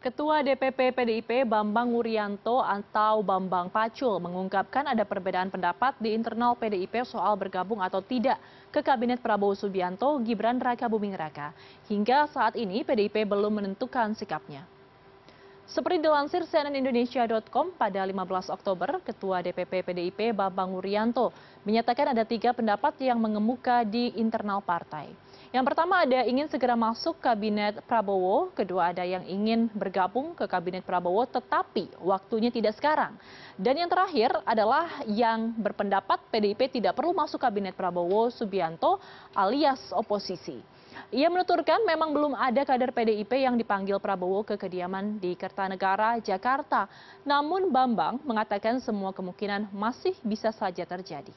Ketua DPP PDIP Bambang Wuryanto atau Bambang Pacul mengungkapkan ada perbedaan pendapat di internal PDIP soal bergabung atau tidak ke Kabinet Prabowo Subianto Gibran Rakabuming Raka. Hingga saat ini PDIP belum menentukan sikapnya. Seperti dilansir cnnindonesia.com pada 15 Oktober, Ketua DPP PDIP Bambang Wuryanto menyatakan ada 3 pendapat yang mengemuka di internal partai. Yang pertama ada ingin segera masuk Kabinet Prabowo, kedua ada yang ingin bergabung ke Kabinet Prabowo tetapi waktunya tidak sekarang. Dan yang terakhir adalah yang berpendapat PDIP tidak perlu masuk Kabinet Prabowo Subianto alias oposisi. Ia menuturkan memang belum ada kader PDIP yang dipanggil Prabowo ke kediaman di Kertanegara, Jakarta. Namun Bambang mengatakan semua kemungkinan masih bisa saja terjadi.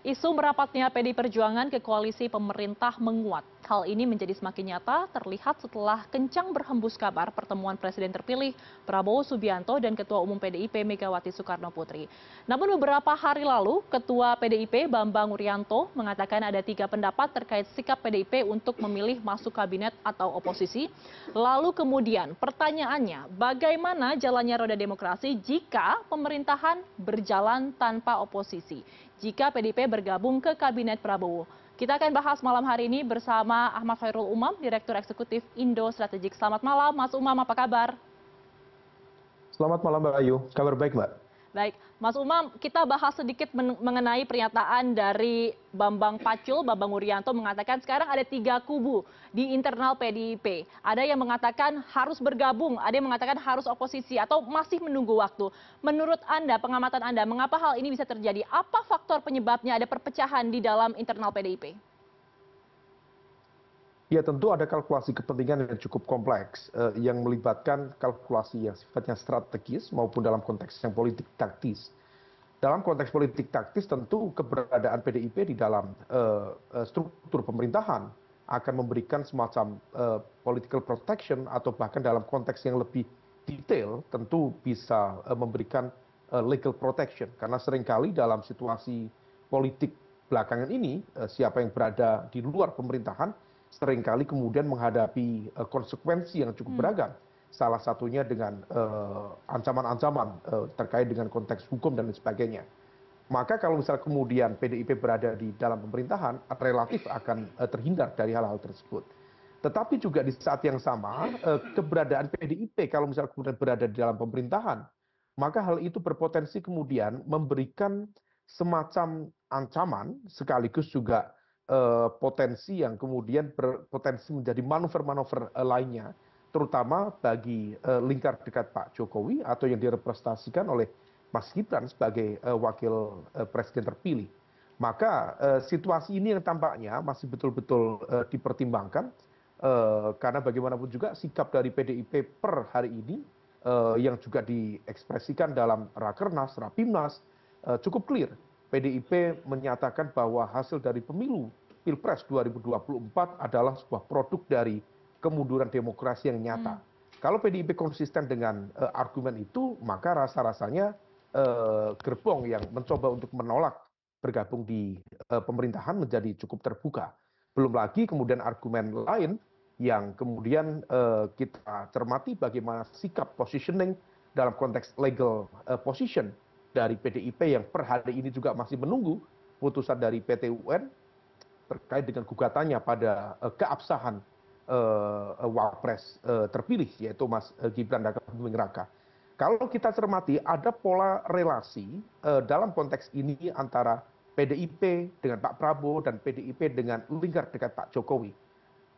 Isu merapatnya PDI Perjuangan ke koalisi pemerintah menguat. Hal ini menjadi semakin nyata terlihat setelah kencang berhembus kabar pertemuan Presiden terpilih Prabowo Subianto dan Ketua Umum PDIP Megawati Soekarno Putri. Namun beberapa hari lalu, Ketua PDIP Bambang Wuryanto mengatakan ada 3 pendapat terkait sikap PDIP untuk memilih masuk kabinet atau oposisi. Lalu kemudian pertanyaannya, bagaimana jalannya roda demokrasi jika pemerintahan berjalan tanpa oposisi? Jika PDIP bergabung ke Kabinet Prabowo. Kita akan bahas malam hari ini bersama Ahmad Khairul Umam, Direktur Eksekutif Indo Strategik. Selamat malam, Mas Umam, apa kabar? Selamat malam, Mbak Ayu. Kabar baik, Mbak. Baik, Mas Umam, kita bahas sedikit mengenai pernyataan dari Bambang Pacul. Bambang Wuryanto mengatakan sekarang ada 3 kubu di internal PDIP. Ada yang mengatakan harus bergabung, ada yang mengatakan harus oposisi atau masih menunggu waktu. Menurut Anda, pengamatan Anda, mengapa hal ini bisa terjadi? Apa faktor penyebabnya ada perpecahan di dalam internal PDIP? Ya, tentu ada kalkulasi kepentingan yang cukup kompleks yang melibatkan kalkulasi yang sifatnya strategis maupun dalam konteks yang politik taktis. Dalam konteks politik taktis tentu keberadaan PDIP di dalam struktur pemerintahan akan memberikan semacam political protection atau bahkan dalam konteks yang lebih detail tentu bisa memberikan legal protection. Karena seringkali dalam situasi politik belakangan ini siapa yang berada di luar pemerintahan seringkali kemudian menghadapi konsekuensi yang cukup beragam. Salah satunya dengan ancaman-ancaman terkait dengan konteks hukum dan lain sebagainya. Maka kalau misal kemudian PDIP berada di dalam pemerintahan, relatif akan terhindar dari hal-hal tersebut. Tetapi juga di saat yang sama, keberadaan PDIP kalau misal kemudian berada di dalam pemerintahan, maka hal itu berpotensi kemudian memberikan semacam ancaman sekaligus juga potensi yang kemudian berpotensi menjadi manuver-manuver lainnya, terutama bagi lingkar dekat Pak Jokowi atau yang direpresentasikan oleh Mas Gibran sebagai wakil presiden terpilih. Maka situasi ini yang tampaknya masih betul-betul dipertimbangkan karena bagaimanapun juga sikap dari PDIP per hari ini yang juga diekspresikan dalam Rakernas, Rapimnas cukup clear. PDIP menyatakan bahwa hasil dari pemilu Pilpres 2024 adalah sebuah produk dari kemunduran demokrasi yang nyata. Kalau PDIP konsisten dengan argumen itu, maka rasa-rasanya gerbong yang mencoba untuk menolak bergabung di pemerintahan menjadi cukup terbuka. Belum lagi kemudian argumen lain yang kemudian kita cermati bagaimana sikap positioning dalam konteks legal position dari PDIP yang per hari ini juga masih menunggu putusan dari PT UN terkait dengan gugatannya pada keabsahan wapres terpilih yaitu Mas Gibran Rakabuming Raka. Kalau kita cermati ada pola relasi dalam konteks ini antara PDIP dengan Pak Prabowo dan PDIP dengan lingkar dekat Pak Jokowi.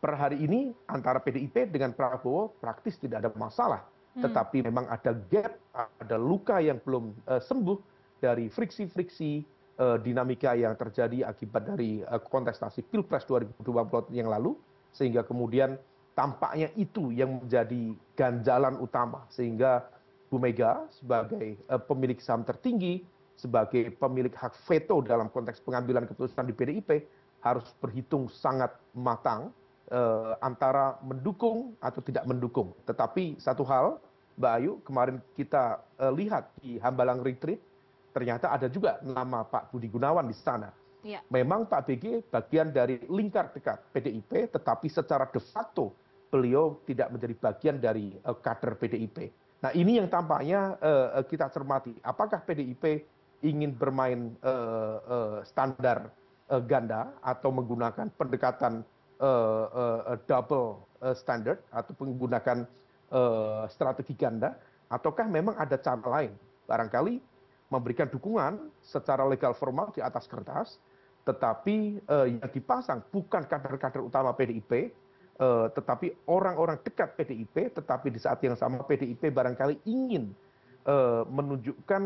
Per hari ini antara PDIP dengan Prabowo praktis tidak ada masalah. Tetapi memang ada gap, ada luka yang belum sembuh dari friksi-friksi dinamika yang terjadi akibat dari kontestasi Pilpres 2024 yang lalu, sehingga kemudian tampaknya itu yang menjadi ganjalan utama, sehingga Bu Mega sebagai pemilik saham tertinggi, sebagai pemilik hak veto dalam konteks pengambilan keputusan di PDIP, harus berhitung sangat matang antara mendukung atau tidak mendukung. Tetapi satu hal, Mbak Ayu, kemarin kita lihat di Hambalang Retreat, ternyata ada juga nama Pak Budi Gunawan di sana. Iya. Memang Pak BG bagian dari lingkar dekat PDIP, tetapi secara de facto beliau tidak menjadi bagian dari kader PDIP. Nah, ini yang tampaknya kita cermati. Apakah PDIP ingin bermain standar ganda atau menggunakan pendekatan double standard atau menggunakan strategi ganda, ataukah memang ada cara lain? Barangkali memberikan dukungan secara legal formal di atas kertas, tetapi yang dipasang bukan kader-kader utama PDIP, tetapi orang-orang dekat PDIP, tetapi di saat yang sama PDIP barangkali ingin menunjukkan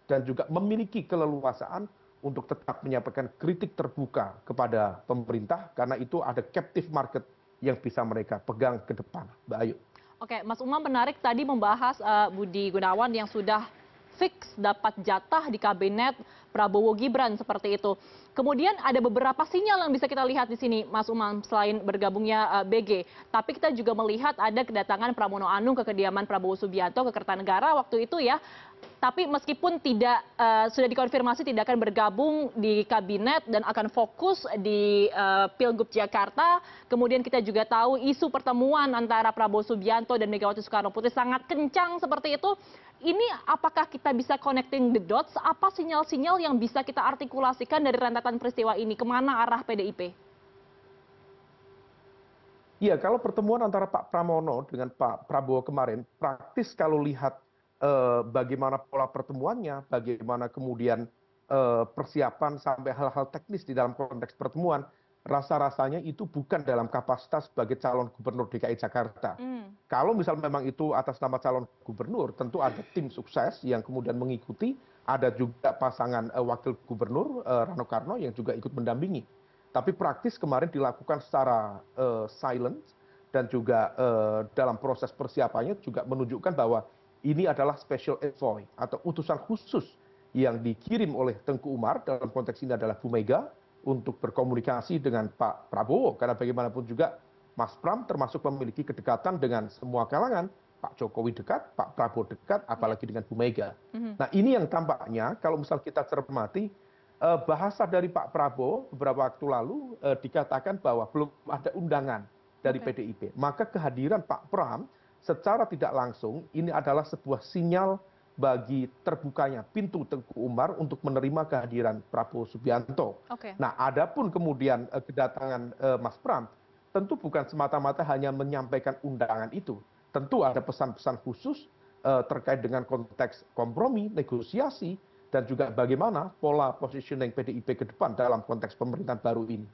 dan juga memiliki keleluasaan untuk tetap menyampaikan kritik terbuka kepada pemerintah, karena itu ada captive market yang bisa mereka pegang ke depan. Mbak Ayu. Oke, Mas Umam menarik tadi membahas Budi Gunawan yang sudah fix dapat jatah di kabinet Prabowo Gibran seperti itu. Kemudian ada beberapa sinyal yang bisa kita lihat di sini, Mas Umam, selain bergabungnya BG. Tapi kita juga melihat ada kedatangan Pramono Anung ke kediaman Prabowo Subianto ke Kertanegara waktu itu ya. Tapi meskipun tidak sudah dikonfirmasi tidak akan bergabung di kabinet dan akan fokus di Pilgub Jakarta, kemudian kita juga tahu isu pertemuan antara Prabowo Subianto dan Megawati Soekarno Putri sangat kencang seperti itu. Ini apakah kita bisa connecting the dots? Apa sinyal-sinyal yang bisa kita artikulasikan dari rentetan peristiwa ini? Kemana arah PDIP? Iya, kalau pertemuan antara Pak Pramono dengan Pak Prabowo kemarin, praktis kalau lihat bagaimana pola pertemuannya, bagaimana kemudian persiapan sampai hal-hal teknis di dalam konteks pertemuan, rasa-rasanya itu bukan dalam kapasitas sebagai calon gubernur DKI Jakarta. Kalau misal memang itu atas nama calon gubernur, tentu ada tim sukses yang kemudian mengikuti, ada juga pasangan wakil gubernur Rano Karno yang juga ikut mendampingi. Tapi praktis kemarin dilakukan secara silent, dan juga dalam proses persiapannya juga menunjukkan bahwa ini adalah special envoy atau utusan khusus yang dikirim oleh Tengku Umar, dalam konteks ini adalah Bu Mega, untuk berkomunikasi dengan Pak Prabowo. Karena bagaimanapun juga Mas Pram termasuk memiliki kedekatan dengan semua kalangan. Pak Jokowi dekat, Pak Prabowo dekat, apalagi dengan Bu Mega. Nah, ini yang tampaknya kalau misal kita cermati, bahasa dari Pak Prabowo beberapa waktu lalu dikatakan bahwa belum ada undangan dari PDIP. Maka kehadiran Pak Pram secara tidak langsung ini adalah sebuah sinyal bagi terbukanya pintu Tengku Umar untuk menerima kehadiran Prabowo Subianto. Nah, adapun kemudian kedatangan Mas Pram, tentu bukan semata-mata hanya menyampaikan undangan itu. Tentu ada pesan-pesan khusus terkait dengan konteks kompromi, negosiasi, dan juga bagaimana pola positioning PDIP ke depan dalam konteks pemerintahan baru ini.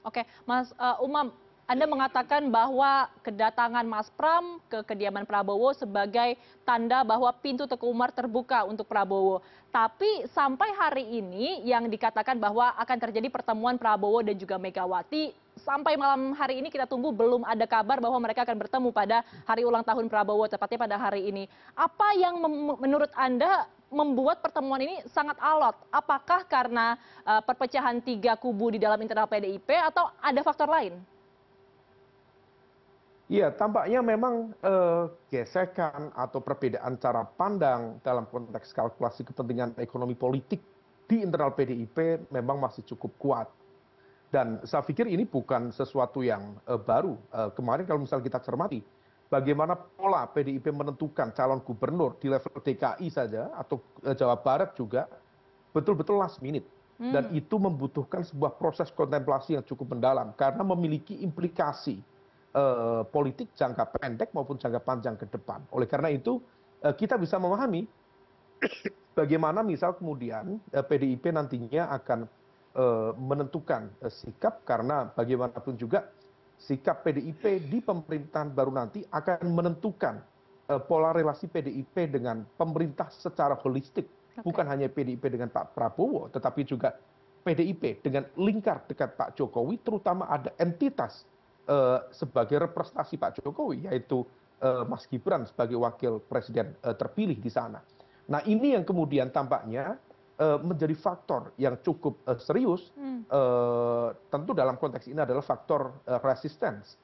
Oke, Mas Umam, Anda mengatakan bahwa kedatangan Mas Pram ke kediaman Prabowo sebagai tanda bahwa pintu Teguh Umar terbuka untuk Prabowo. Tapi sampai hari ini yang dikatakan bahwa akan terjadi pertemuan Prabowo dan juga Megawati, sampai malam hari ini kita tunggu belum ada kabar bahwa mereka akan bertemu pada hari ulang tahun Prabowo, tepatnya pada hari ini. Apa yang menurut Anda membuat pertemuan ini sangat alot? Apakah karena perpecahan tiga kubu di dalam internal PDIP atau ada faktor lain? Iya, tampaknya memang gesekan atau perbedaan cara pandang dalam konteks kalkulasi kepentingan ekonomi politik di internal PDIP memang masih cukup kuat. Dan saya pikir ini bukan sesuatu yang baru. Kemarin kalau misal kita cermati, bagaimana pola PDIP menentukan calon gubernur di level DKI saja atau Jawa Barat juga betul-betul last minute. Dan itu membutuhkan sebuah proses kontemplasi yang cukup mendalam karena memiliki implikasi politik jangka pendek maupun jangka panjang ke depan. Oleh karena itu kita bisa memahami bagaimana misal kemudian PDIP nantinya akan menentukan sikap, karena bagaimanapun juga sikap PDIP di pemerintahan baru nanti akan menentukan pola relasi PDIP dengan pemerintah secara holistik. Bukan hanya PDIP dengan Pak Prabowo, tetapi juga PDIP dengan lingkar dekat Pak Jokowi, terutama ada entitas sebagai representasi Pak Jokowi, yaitu Mas Gibran sebagai wakil presiden terpilih di sana. Nah, ini yang kemudian tampaknya menjadi faktor yang cukup serius. Tentu dalam konteks ini adalah faktor resistance,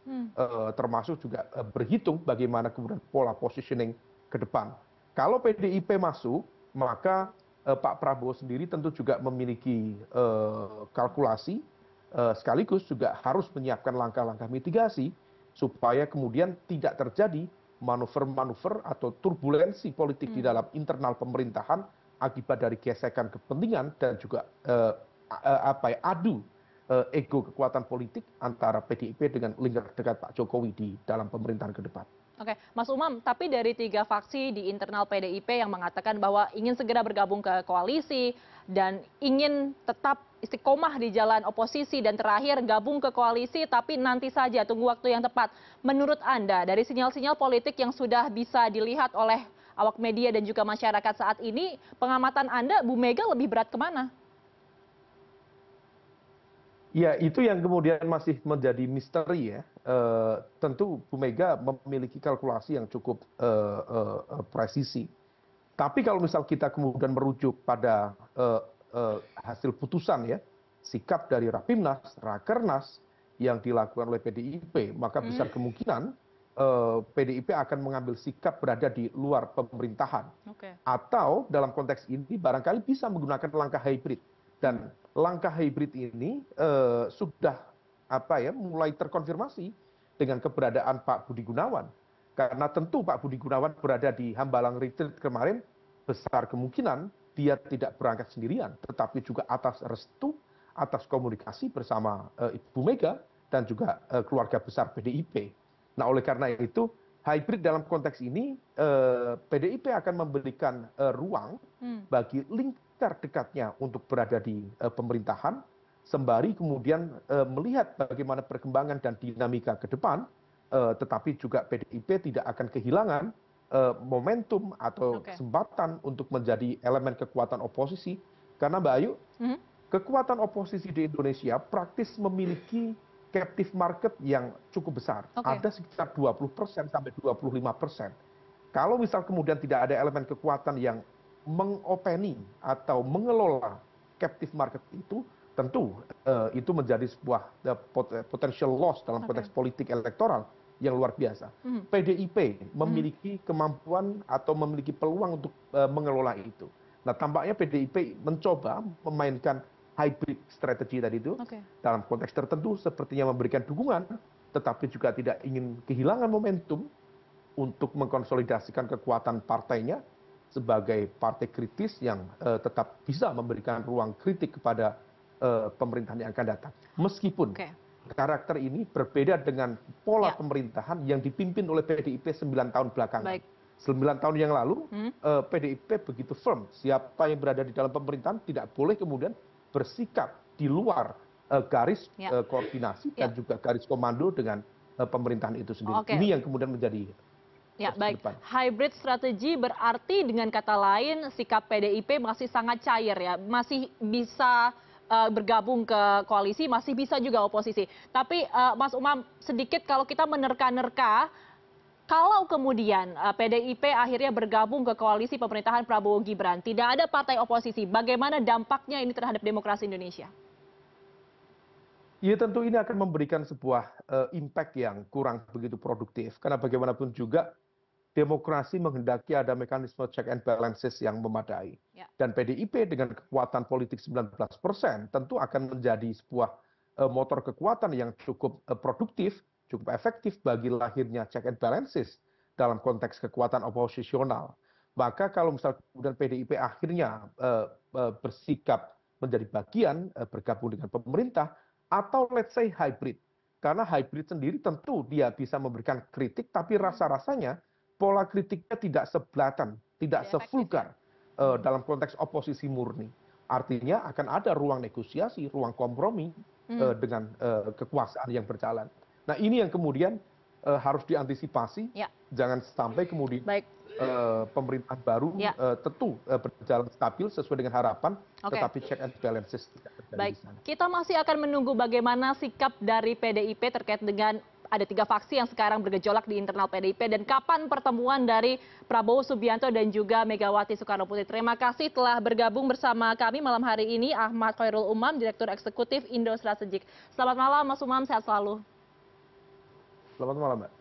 termasuk juga berhitung bagaimana kemudian pola positioning ke depan. Kalau PDIP masuk, maka Pak Prabowo sendiri tentu juga memiliki kalkulasi, sekaligus juga harus menyiapkan langkah-langkah mitigasi supaya kemudian tidak terjadi manuver-manuver atau turbulensi politik di dalam internal pemerintahan akibat dari gesekan kepentingan dan juga adu ego kekuatan politik antara PDIP dengan lingkar dekat Pak Jokowi di dalam pemerintahan ke depan. Oke, Mas Umam, tapi dari 3 faksi di internal PDIP yang mengatakan bahwa ingin segera bergabung ke koalisi dan ingin tetap istiqomah di jalan oposisi dan terakhir gabung ke koalisi tapi nanti saja tunggu waktu yang tepat. Menurut Anda, dari sinyal-sinyal politik yang sudah bisa dilihat oleh awak media dan juga masyarakat saat ini, pengamatan Anda Bu Mega lebih berat kemana? Ya, itu yang kemudian masih menjadi misteri ya. Tentu Bu Mega memiliki kalkulasi yang cukup presisi. Tapi kalau misal kita kemudian merujuk pada hasil putusan ya, sikap dari Rapimnas, Rakernas yang dilakukan oleh PDIP, maka besar kemungkinan PDIP akan mengambil sikap berada di luar pemerintahan. Oke. Atau dalam konteks ini barangkali bisa menggunakan langkah hybrid. Dan langkah hybrid ini sudah mulai terkonfirmasi dengan keberadaan Pak Budi Gunawan. Karena tentu Pak Budi Gunawan berada di Hambalang Retreat kemarin, besar kemungkinan dia tidak berangkat sendirian, tetapi juga atas restu, atas komunikasi bersama Ibu Mega dan juga keluarga besar PDIP. Nah, oleh karena itu, hybrid dalam konteks ini, PDIP akan memberikan ruang bagi lingkar dekatnya untuk berada di pemerintahan, sembari kemudian melihat bagaimana perkembangan dan dinamika ke depan, tetapi juga PDIP tidak akan kehilangan momentum atau kesempatan untuk menjadi elemen kekuatan oposisi. Karena Mbak Ayu, kekuatan oposisi di Indonesia praktis memiliki captive market yang cukup besar. Ada sekitar 20% sampai 25%. Kalau misal kemudian tidak ada elemen kekuatan yang mengopeni atau mengelola captive market itu, tentu itu menjadi sebuah potential loss dalam konteks politik elektoral yang luar biasa. PDIP memiliki kemampuan atau memiliki peluang untuk mengelola itu. Nah, tampaknya PDIP mencoba memainkan hybrid strategi tadi itu dalam konteks tertentu sepertinya memberikan dukungan, tetapi juga tidak ingin kehilangan momentum untuk mengkonsolidasikan kekuatan partainya sebagai partai kritis yang tetap bisa memberikan ruang kritik kepada pemerintahan yang akan datang. Meskipun karakter ini berbeda dengan pola pemerintahan yang dipimpin oleh PDIP 9 tahun belakangan. 9 tahun yang lalu, PDIP begitu firm, siapa yang berada di dalam pemerintahan tidak boleh kemudian bersikap di luar garis koordinasi dan juga garis komando dengan pemerintahan itu sendiri. Ini yang kemudian menjadi baik. Hybrid strategi berarti dengan kata lain sikap PDIP masih sangat cair ya, masih bisa bergabung ke koalisi, masih bisa juga oposisi. Tapi Mas Umam, sedikit kalau kita menerka-nerka, kalau kemudian PDIP akhirnya bergabung ke koalisi pemerintahan Prabowo Gibran, tidak ada partai oposisi, bagaimana dampaknya ini terhadap demokrasi Indonesia? Ya, tentu ini akan memberikan sebuah impact yang kurang begitu produktif. Karena bagaimanapun juga demokrasi menghendaki ada mekanisme check and balances yang memadai. Dan PDIP dengan kekuatan politik 19% tentu akan menjadi sebuah motor kekuatan yang cukup produktif, cukup efektif bagi lahirnya check and balances dalam konteks kekuatan oposisional. Maka kalau misal kemudian PDIP akhirnya bersikap menjadi bagian bergabung dengan pemerintah, atau let's say hybrid. Karena hybrid sendiri tentu dia bisa memberikan kritik, tapi rasa-rasanya pola kritiknya tidak sebelatan, tidak sevulgar dalam konteks oposisi murni. Artinya akan ada ruang negosiasi, ruang kompromi dengan kekuasaan yang berjalan. Nah, ini yang kemudian harus diantisipasi, jangan sampai kemudian pemerintahan baru tentu berjalan stabil sesuai dengan harapan, tetapi check and balances tidak terjadi di sana. Kita masih akan menunggu bagaimana sikap dari PDIP terkait dengan ada 3 faksi yang sekarang bergejolak di internal PDIP dan kapan pertemuan dari Prabowo Subianto dan juga Megawati Soekarnoputri. Terima kasih telah bergabung bersama kami malam hari ini, Ahmad Khairul Umam, Direktur Eksekutif Indo Strategik. Selamat malam Mas Umam, sehat selalu. Selamat malam, Mbak.